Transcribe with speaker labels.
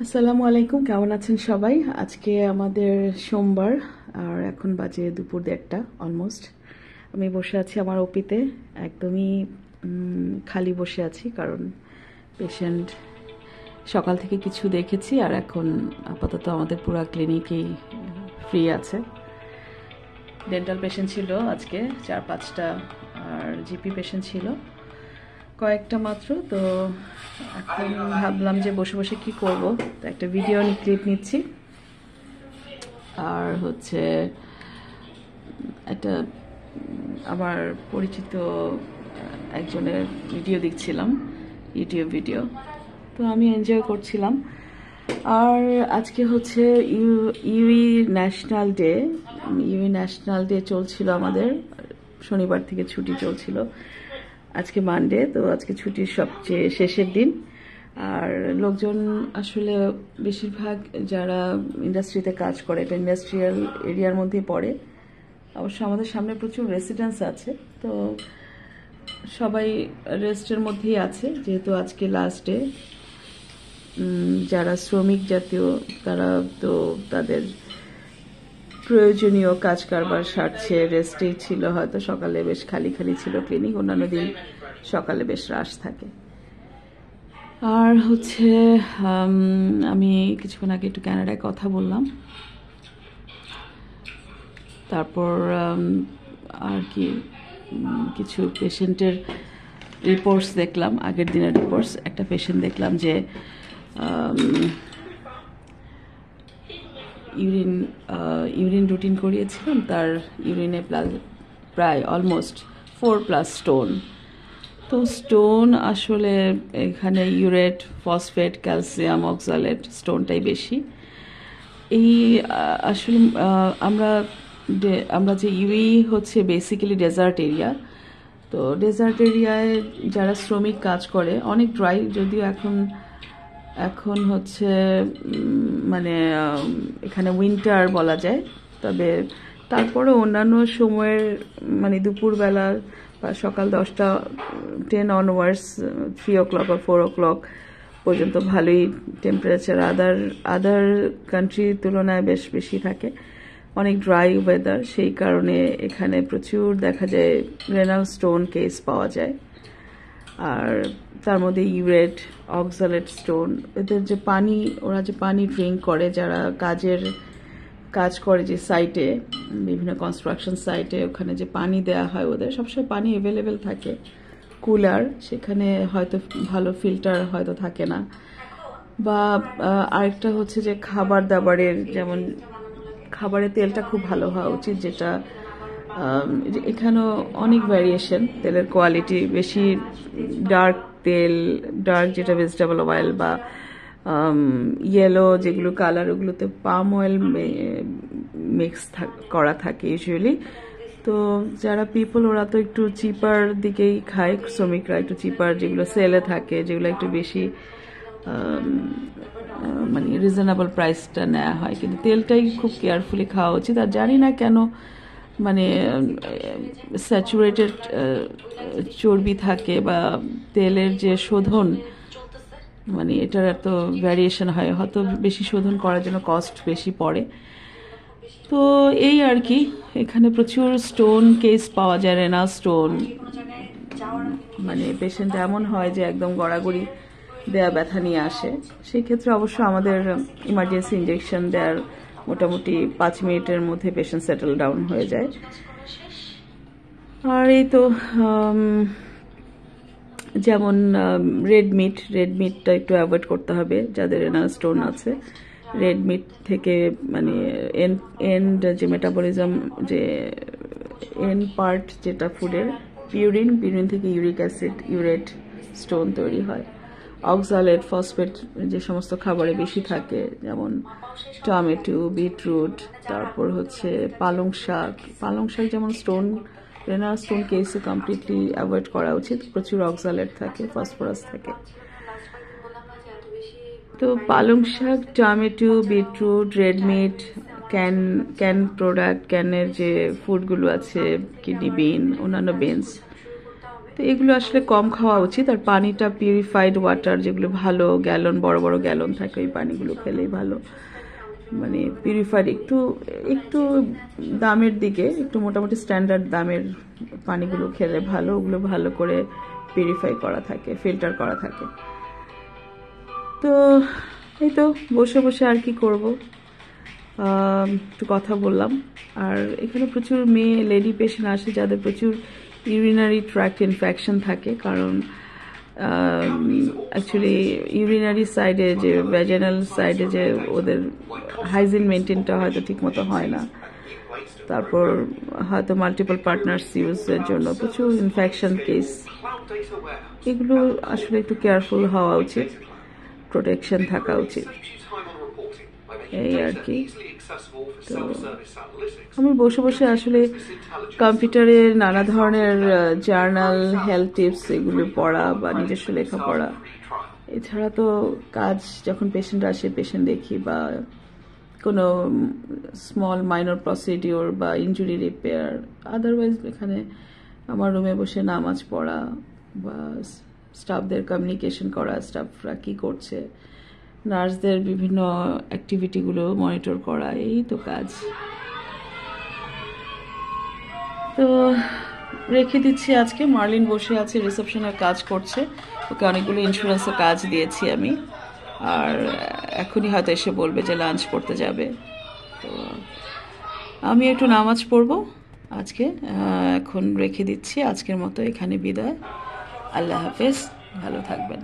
Speaker 1: আসসালামু আলাইকুম, কেমন আছেন সবাই? আজকে আমাদের সোমবার আর এখন বাজে দুপুর 1:30 অলমোস্ট। আমি বসে আছি আমার ওপিতে, একদমই খালি বসে আছি কারণ পেশেন্ট সকাল থেকে কিছু দেখেছি আর এখন আপাতত আমাদের পুরো ক্লিনিকই ফ্রি আছে। ডেন্টাল পেশেন্ট ছিল আজকে 4-5টা আর জিপি পেশেন্ট ছিল কয়েকটা মাত্র। তো এখন ভাবলাম যে বসে বসে কি করব, তো একটা ভিডিও ক্লিপ নিচ্ছি আর হচ্ছে একটা আমার পরিচিত একজনের ভিডিও দেখছিলাম, ইউটিউব ভিডিও, তো আমি এনজয় করছিলাম। আর আজকে হচ্ছে UE national day. UE national day চলছিল আমাদের, শনিবার থেকে ছুটি চলছিল, আজকে মানডে, তো আজকে ছুটির সবচেয়ে শেষের দিন। আর লোকজন আসলে বেশিরভাগ যারা ইন্ডাস্ট্রিতে কাজ করে, এটা ইন্ডাস্ট্রিয়াল এরিয়ার মধ্যেই পড়ে। অবশ্য আমাদের সামনে প্রচুর রেসিডেন্স আছে, তো সবাই রেস্টের মধ্যেই আছে যেহেতু আজকে লাস্ট ডে। যারা শ্রমিক জাতীয় তারা তো তাদের প্রয়োজনীয় কাজ কারবার সারছে, রেস্টেই ছিল। হয়তো সকালে বেশ খালি খালি ছিল ক্লিনিক, অন্যান্য দিন সকালে বেশ রাশ থাকে। আর হচ্ছে আমি কিছুক্ষণ আগে একটু কানাডায় কথা বললাম, তারপর আর কি কিছু পেশেন্টের রিপোর্টস দেখলাম, আগের দিনের রিপোর্টস। একটা পেশেন্ট দেখলাম যে ইউরিন রুটিন করিয়েছিলাম, তার ইউরিনে প্রায় অলমোস্ট 4+ স্টোন। তো স্টোন আসলে এখানে ইউরেট, ফসফেট, ক্যালসিয়াম, অক্সালেট স্টোনটাই বেশি। এই আসলে আমরা যে ইউই হচ্ছে বেসিক্যালি ডেজার্ট এরিয়া, তো ডেজার্ট এরিয়ায় যারা শ্রমিক কাজ করে, অনেক ড্রাই, যদিও এখন হচ্ছে মানে এখানে উইন্টার বলা যায়, তবে তারপরে অন্যান্য সময়ের মানে দুপুরবেলা বা সকাল 10টা 10 অনওয়ার্ডস 3 o'clock বা 4 o'clock পর্যন্ত ভালোই টেম্পারেচার আদার কান্ট্রির তুলনায় বেশ বেশি থাকে, অনেক ড্রাই ওয়েদার। সেই কারণে এখানে প্রচুর দেখা যায় রেনাল স্টোন কেস পাওয়া যায়। আর তার মধ্যে ইউরেট, অক্সালেট স্টোন, এদের যে পানি, ওরা যে পানি ড্রিঙ্ক করে, যারা কাজ করে যে সাইটে, বিভিন্ন কনস্ট্রাকশন সাইটে, ওখানে যে পানি দেয়া হয় ওদের সবসময় পানি অ্যাভেলেবেল থাকে, কুলার, সেখানে হয়তো ভালো ফিল্টার হয়তো থাকে না। বা আরেকটা হচ্ছে যে খাবার দাবারের, যেমন খাবারের তেলটা খুব ভালো হওয়া উচিত, যেটা এখানেও অনেক ভ্যারিয়েশন, তেলের কোয়ালিটি বেশি ডার্ক তেল, ডার্ক যেটা ভেজিটেবল অয়েল বা ইয়েলো যেগুলো কালার, ওগুলোতে পাম অয়েল মিক্স করা থাকে ইউজুয়ালি। তো যারা পিপল ওরা তো একটু চিপার দিকেই খায়, শ্রমিকরা একটু চিপার যেগুলো সেলে থাকে, যেগুলো একটু বেশি মানে রিজনেবল প্রাইসটা নেওয়া হয়, কিন্তু তেলটাই খুব কেয়ারফুলি খাওয়া উচিত। আর জানি না কেন মানে স্যাচুরেটেড চর্বি থাকে বা তেলের যে শোধন, মানে এটার এত ভ্যারিয়েশন হয়, হয়তো বেশি শোধন করার জন্য কস্ট বেশি পড়ে। তো এই আর কি, এখানে প্রচুর স্টোন কেস পাওয়া যায়, রেনাল স্টোন। মানে পেশেন্ট এমন হয় যে একদম গড়াগড়ি দেয়া ব্যথা নিয়ে আসে, সেই ক্ষেত্রে অবশ্য আমাদের ইমার্জেন্সি ইনজেকশন দেওয়ার মোটামুটি 5 মিনিটের মধ্যে পেশেন্ট সেটেল ডাউন হয়ে যায়। আর এই তো যেমন রেড মিটটা একটু অ্যাভয়েড করতে হবে যাদের রেনাল স্টোন আছে। রেড মিট থেকে মানে এন্ড যে মেটাবলিজম, যে এন্ড পার্ট যেটা ফুডের, পিউরিন থেকে ইউরিক অ্যাসিড, ইউরেট, স্টোন তৈরি হয়। অক্সালেট, ফসফেট যে সমস্ত খাবারে বেশি থাকে, যেমন টমেটো, বিটরুট, তারপর হচ্ছে পালং শাক যেমন রেনাল স্টোন কেসে কমপ্লিটলি অ্যাভয়েড করা উচিত, প্রচুর অক্সালেট থাকে, ফসফরাস থাকে। তো পালং শাক, tomato, beetroot, red meat, can product, ক্যানের যে ফুডগুলো আছে, কিডনি বিন, অন্যান্য বিনস, তো এগুলো আসলে কম খাওয়া উচিত। আর পানিটা পিউরিফাইড ওয়াটার, যেগুলো ভালো গ্যালন, বড় বড় গ্যালন থাকে, ওই পানিগুলো খেলেই ভালো। মানে পিউরিফাইড একটু একটু দামের দিকে, একটু মোটামুটি স্ট্যান্ডার্ড দামের পানিগুলো খেলে ভালো। ওগুলো ভালো করে পিউরিফাই করা থাকে, ফিল্টার করা থাকে। তো এই তো বসে বসে আর কি করব, একটু কথা বললাম। আর এখানে প্রচুর মেয়ে লেডি পেশেন্ট আসে যাদের প্রচুর ইউরিনারি ট্র্যাক্ট ইনফেকশন থাকে, কারণ অ্যাকচুয়ালি ইউরিনারি সাইডে যে ভ্যাজাইনাল সাইডে যে ওদের হাইজিন মেনটেনটা হয়তো ঠিকমতো হয় না, তারপর হয়তো মাল্টিপল পার্টনার্স ইউজের জন্য প্রচুর ইনফেকশন কেস। এগুলো আসলে একটু কেয়ারফুল হওয়া উচিত, প্রোটেকশন থাকা উচিত, এই আর কি। তো আমি বসে বসে আসলে কম্পিউটারে নানা ধরনের জার্নাল, হেলথ টিপস এগুলো পড়া বা নিজস্ব লেখাপড়া, এছাড়া তো কাজ, যখন পেশেন্ট আসে, পেশেন্ট দেখি, বা কোনো স্মল মাইনর প্রসিডিওর বা ইনজুরি রিপেয়ার, আদারওয়াইজ এখানে আমার রুমে বসে নামাজ পড়া বা স্টাফদের কমিউনিকেশন করা, স্টাফরা কী করছে, নার্সদের বিভিন্ন অ্যাক্টিভিটিগুলো মনিটর করা, এই তো কাজ। তো রেখে দিচ্ছি আজকে। মার্লিন বসে আছে, রিসেপশনের কাজ করছে, ওকে অনেকগুলো ইন্স্যুরেন্সের কাজ দিয়েছি আমি। আর এখনই হয়তো এসে বলবে যে লাঞ্চ করতে যাবে। তো আমি একটু নামাজ পড়বো আজকে, এখন রেখে দিচ্ছি। আজকের মতো এখানে বিদায়। আল্লাহ হাফেজ, ভালো থাকবেন।